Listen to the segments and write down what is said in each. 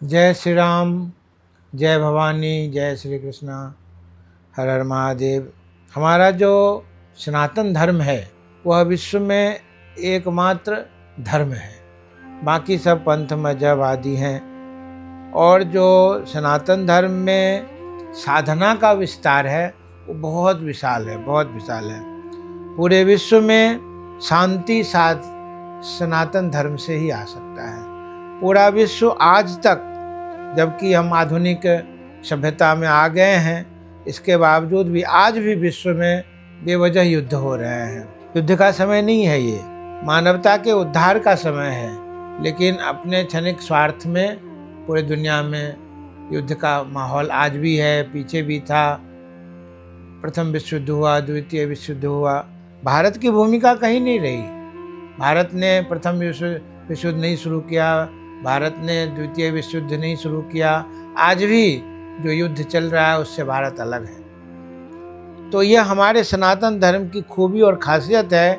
जय श्री राम, जय भवानी, जय श्री कृष्णा, हर हर महादेव। हमारा जो सनातन धर्म है वह विश्व में एकमात्र धर्म है। बाकी सब पंथ मजहब आदि हैं। और जो सनातन धर्म में साधना का विस्तार है वो बहुत विशाल है, बहुत विशाल है। पूरे विश्व में शांति सनातन धर्म से ही आ सकता है। पूरा विश्व आज तक, जबकि हम आधुनिक सभ्यता में आ गए हैं, इसके बावजूद भी आज भी विश्व में बेवजह युद्ध हो रहे हैं। युद्ध का समय नहीं है, ये मानवता के उद्धार का समय है। लेकिन अपने क्षणिक स्वार्थ में पूरे दुनिया में युद्ध का माहौल आज भी है, पीछे भी था। प्रथम विश्व युद्ध हुआ, द्वितीय विश्व युद्ध हुआ, भारत की भूमिका कहीं नहीं रही। भारत ने प्रथम विश्व युद्ध नहीं शुरू किया, भारत ने द्वितीय विश्व युद्ध नहीं शुरू किया। आज भी जो युद्ध चल रहा है उससे भारत अलग है। तो यह हमारे सनातन धर्म की खूबी और खासियत है।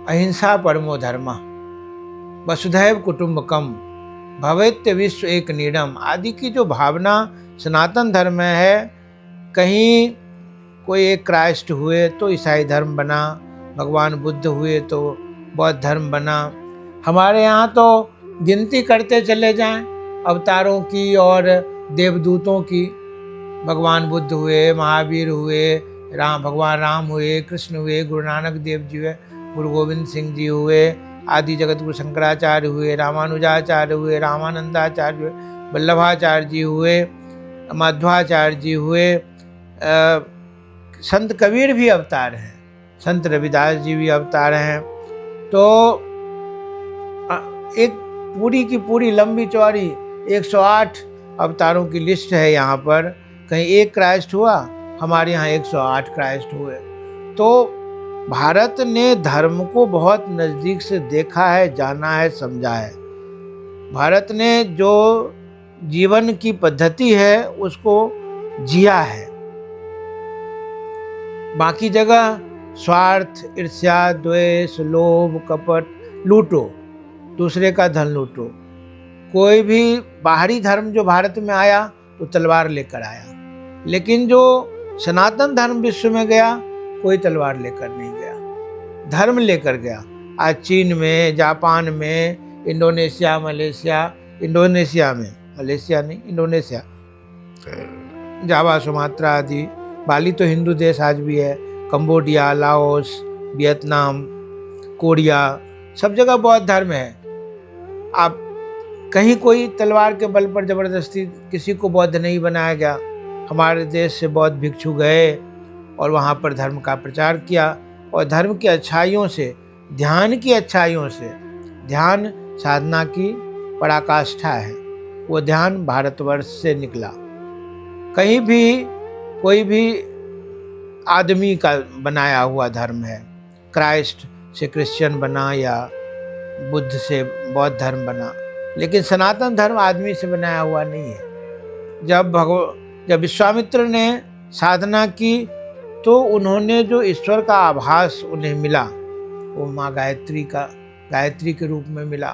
अहिंसा परमो धर्मः, वसुधैव कुटुम्बकम, भवेत्य विश्व एक नीडम आदि की जो भावना सनातन धर्म में है। कहीं कोई एक क्राइस्ट हुए तो ईसाई धर्म बना, भगवान बुद्ध हुए तो बौद्ध धर्म बना। हमारे यहाँ तो गिनती करते चले जाएं अवतारों की और देवदूतों की। भगवान बुद्ध हुए, महावीर हुए, भगवान राम हुए, कृष्ण हुए, गुरु नानक देव जी हुए, गुरु गोविंद सिंह जी हुए, आदि जगत गुरु शंकराचार्य हुए, रामानुजाचार्य हुए, रामानंदाचार्य हुए, वल्लभाचार्य जी हुए, माध्वाचार्य जी हुए, संत कबीर भी अवतार हैं, संत रविदास जी भी अवतार हैं। तो एक पूरी की पूरी लंबी चौड़ी 108 अवतारों की लिस्ट है यहाँ पर। कहीं एक क्राइस्ट हुआ, हमारे यहाँ 108 क्राइस्ट हुए। तो भारत ने धर्म को बहुत नज़दीक से देखा है, जाना है, समझा है। भारत ने जो जीवन की पद्धति है उसको जिया है। बाकी जगह स्वार्थ, ईर्ष्या, द्वेष, लोभ, कपट, लूटो, दूसरे का धन लूटो। कोई भी बाहरी धर्म जो भारत में आया तो तलवार लेकर आया, लेकिन जो सनातन धर्म विश्व में गया कोई तलवार लेकर नहीं गया, धर्म लेकर गया। आज चीन में, जापान में, इंडोनेशिया में, जावा, सुमात्रा आदि, बाली तो हिंदू देश आज भी है, कंबोडिया, लाओस, वियतनाम, कोरिया, सब जगह बौद्ध धर्म है। आप कहीं कोई तलवार के बल पर जबरदस्ती किसी को बौद्ध नहीं बनाया गया। हमारे देश से बौद्ध भिक्षु गए और वहाँ पर धर्म का प्रचार किया, और धर्म की अच्छाइयों से, ध्यान की अच्छाइयों से, ध्यान साधना की पराकाष्ठा है, वो ध्यान भारतवर्ष से निकला। कहीं भी कोई भी आदमी का बनाया हुआ धर्म है, क्राइस्ट से क्रिश्चियन बना या बुद्ध से बौद्ध धर्म बना, लेकिन सनातन धर्म आदमी से बनाया हुआ नहीं है। जब विश्वामित्र ने साधना की तो उन्होंने जो ईश्वर का आभास उन्हें मिला वो माँ गायत्री के रूप में मिला।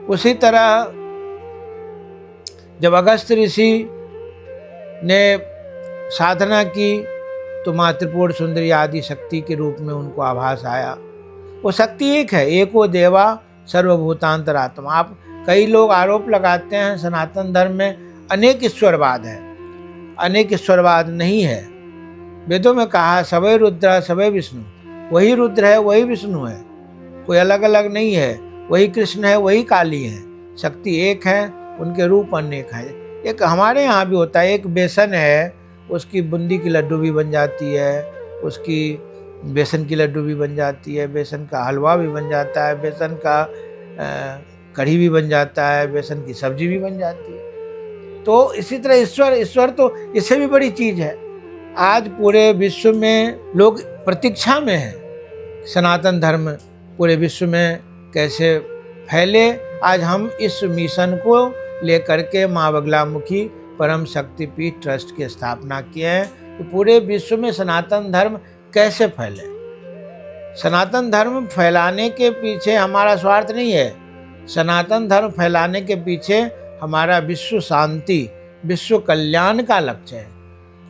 उसी तरह जब अगस्त ऋषि ने साधना की तो माँ त्रिपुर सुंदरी आदि शक्ति के रूप में उनको आभास आया। वो शक्ति एक है, एको देवा सर्वभूतांतरात्मा। आप कई लोग आरोप लगाते हैं सनातन धर्म में अनेक ईश्वरवाद है। अनेक ईश्वरवाद नहीं है। वेदों में कहा सवै रुद्र सवै विष्णु, वही रुद्र है, वही विष्णु है, कोई अलग अलग नहीं है। वही कृष्ण है, वही काली है, शक्ति एक है, उनके रूप अनेक है। एक हमारे यहाँ भी होता है, एक बेसन है, उसकी बूंदी की लड्डू भी बन जाती है, उसकी बेसन की लड्डू भी बन जाती है, बेसन का हलवा भी बन जाता है, बेसन का कढ़ी भी बन जाता है, बेसन की सब्जी भी बन जाती है। तो इसी तरह ईश्वर तो इससे भी बड़ी चीज़ है। आज पूरे विश्व में लोग प्रतीक्षा में हैं सनातन धर्म पूरे विश्व में कैसे फैले। आज हम इस मिशन को लेकर के माँ बगलामुखी परम शक्तिपीठ ट्रस्ट की स्थापना किए हैं कि पूरे विश्व में सनातन धर्म कैसे फैले। सनातन धर्म फैलाने के पीछे हमारा स्वार्थ नहीं है। सनातन धर्म फैलाने के पीछे हमारा विश्व शांति, विश्व कल्याण का लक्ष्य है।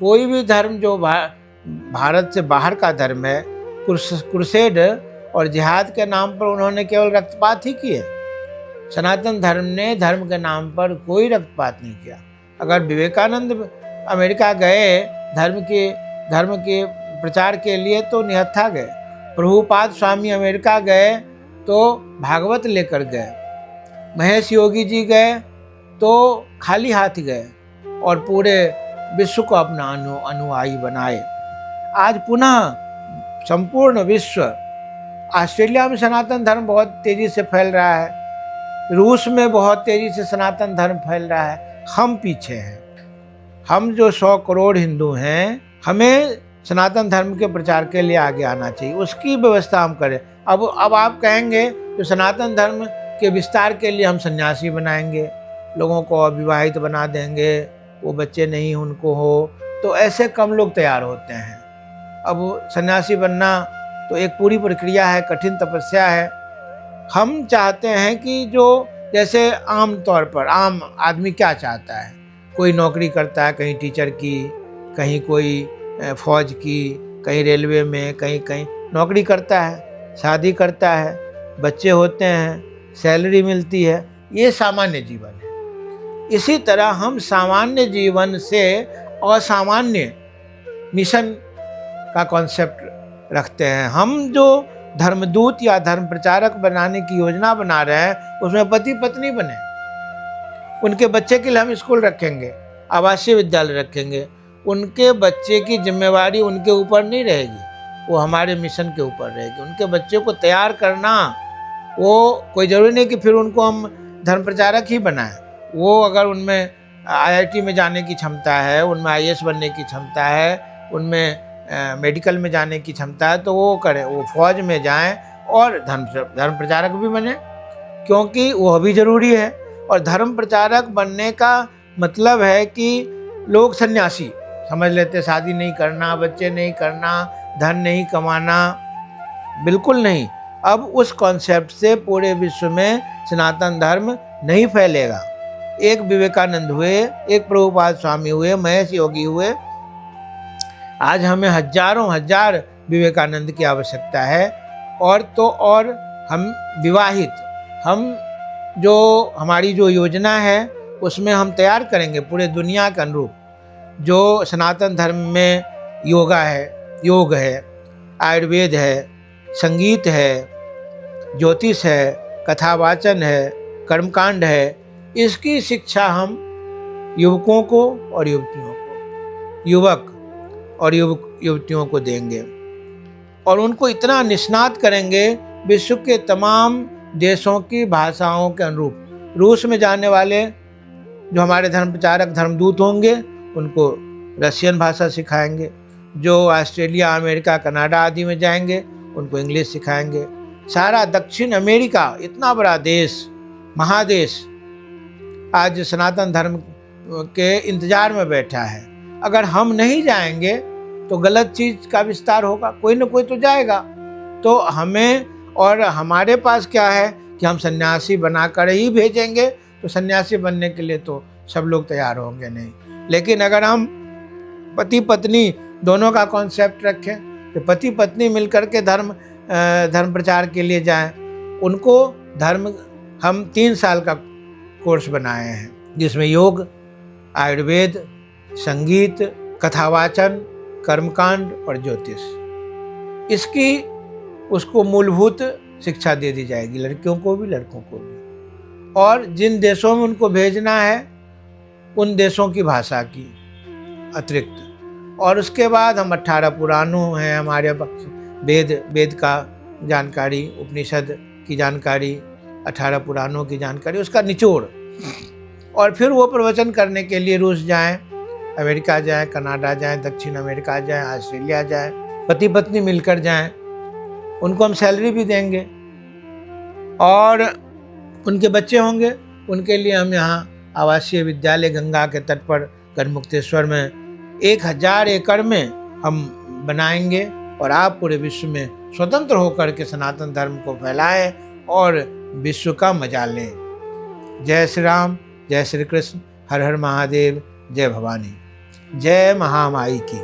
कोई भी धर्म जो भारत से बाहर का धर्म है, क्रुसेड और जिहाद के नाम पर उन्होंने केवल रक्तपात ही किए। सनातन धर्म ने धर्म के नाम पर कोई रक्तपात नहीं किया। अगर विवेकानंद अमेरिका गए धर्म के प्रचार के लिए तो निहत्था गए। प्रभुपाद स्वामी अमेरिका गए तो भागवत लेकर गए। महेश योगी जी गए तो खाली हाथ गए और पूरे विश्व को अपना अनुयायी बनाए। आज पुनः संपूर्ण विश्व, ऑस्ट्रेलिया में सनातन धर्म बहुत तेजी से फैल रहा है, रूस में बहुत तेजी से सनातन धर्म फैल रहा है। हम पीछे हैं। हम जो 100 करोड़ हिंदू हैं, हमें सनातन धर्म के प्रचार के लिए आगे आना चाहिए, उसकी व्यवस्था हम करें। अब आप कहेंगे तो सनातन धर्म के विस्तार के लिए हम सन्यासी बनाएंगे, लोगों को अविवाहित बना देंगे, वो बच्चे नहीं उनको हो, तो ऐसे कम लोग तैयार होते हैं। अब सन्यासी बनना तो एक पूरी प्रक्रिया है, कठिन तपस्या है। हम चाहते हैं कि जो जैसे आम तौर पर आम आदमी क्या चाहता है, कोई नौकरी करता है, कहीं टीचर की, कहीं कोई फौज की, कहीं रेलवे में, कहीं नौकरी करता है, शादी करता है, बच्चे होते हैं, सैलरी मिलती है, ये सामान्य जीवन है। इसी तरह हम सामान्य जीवन से असामान्य मिशन का कॉन्सेप्ट रखते हैं। हम जो धर्मदूत या धर्म प्रचारक बनाने की योजना बना रहे हैं, उसमें पति पत्नी बने, उनके बच्चे के लिए हम स्कूल रखेंगे, आवासीय विद्यालय रखेंगे। उनके बच्चे की जिम्मेवारी उनके ऊपर नहीं रहेगी, वो हमारे मिशन के ऊपर रहेगी। उनके बच्चे को तैयार करना, वो कोई ज़रूरी नहीं कि फिर उनको हम धर्म प्रचारक ही बनाएं। वो अगर उनमें IIT में जाने की क्षमता है, उनमें IAS बनने की क्षमता है, उनमें मेडिकल में जाने की क्षमता है, तो वो करें, वो फौज में जाएं और धर्म प्रचारक भी बने, क्योंकि वह भी ज़रूरी है। और धर्म प्रचारक बनने का मतलब है कि लोग सन्यासी समझ लेते, शादी नहीं करना, बच्चे नहीं करना, धन नहीं कमाना, बिल्कुल नहीं। अब उस कॉन्सेप्ट से पूरे विश्व में सनातन धर्म नहीं फैलेगा। एक विवेकानंद हुए, एक प्रभुपाद स्वामी हुए, महेश योगी हुए, आज हमें हजारों हजार विवेकानंद की आवश्यकता है। और तो और हम विवाहित, हम जो हमारी जो योजना है उसमें हम तैयार करेंगे पूरे दुनिया के अनुरूप। जो सनातन धर्म में योगा है, योग है, आयुर्वेद है, संगीत है, ज्योतिष है, कथावाचन है, कर्मकांड है, इसकी शिक्षा हम युवकों को और युवतियों को, युवक और युवतियों को देंगे और उनको इतना निष्णात करेंगे विश्व के तमाम देशों की भाषाओं के अनुरूप। रूस में जाने वाले जो हमारे धर्म प्रचारक धर्मदूत होंगे उनको रशियन भाषा सिखाएंगे, जो ऑस्ट्रेलिया, अमेरिका, कनाडा आदि में जाएंगे उनको इंग्लिश सिखाएंगे। सारा दक्षिण अमेरिका, इतना बड़ा देश, महादेश, आज सनातन धर्म के इंतजार में बैठा है। अगर हम नहीं जाएंगे तो गलत चीज़ का विस्तार होगा, कोई ना कोई तो जाएगा। तो हमें, और हमारे पास क्या है कि हम सन्यासी बनाकर ही भेजेंगे, तो सन्यासी बनने के लिए तो सब लोग तैयार होंगे नहीं। लेकिन अगर हम पति पत्नी दोनों का कॉन्सेप्ट रखें, तो पति पत्नी मिलकर के धर्म प्रचार के लिए जाएं। उनको धर्म, हम 3 साल का कोर्स बनाए हैं जिसमें योग, आयुर्वेद, संगीत, कथावाचन, कर्मकांड और ज्योतिष, इसकी उसको मूलभूत शिक्षा दे दी जाएगी, लड़कियों को भी लड़कों को भी। और जिन देशों में उनको भेजना है उन देशों की भाषा की अतिरिक्त। और उसके बाद हम 18 पुराणों हैं हमारे, वेद का जानकारी, उपनिषद की जानकारी, 18 पुराणों की जानकारी, उसका निचोड़। और फिर वो प्रवचन करने के लिए रूस जाएं, अमेरिका जाएं, कनाडा जाएं, दक्षिण अमेरिका जाएं, ऑस्ट्रेलिया जाएं, पति पत्नी मिलकर जाएं। उनको हम सैलरी भी देंगे और उनके बच्चे होंगे, उनके लिए हम यहाँ आवासीय विद्यालय गंगा के तट पर गढ़मुक्तेश्वर में 1000 एकड़ में हम बनाएंगे। और आप पूरे विश्व में स्वतंत्र होकर के सनातन धर्म को फैलाएं और विश्व का मजा लें। जय श्री राम, जय श्री कृष्ण, हर हर महादेव, जय भवानी, जय महामाई की।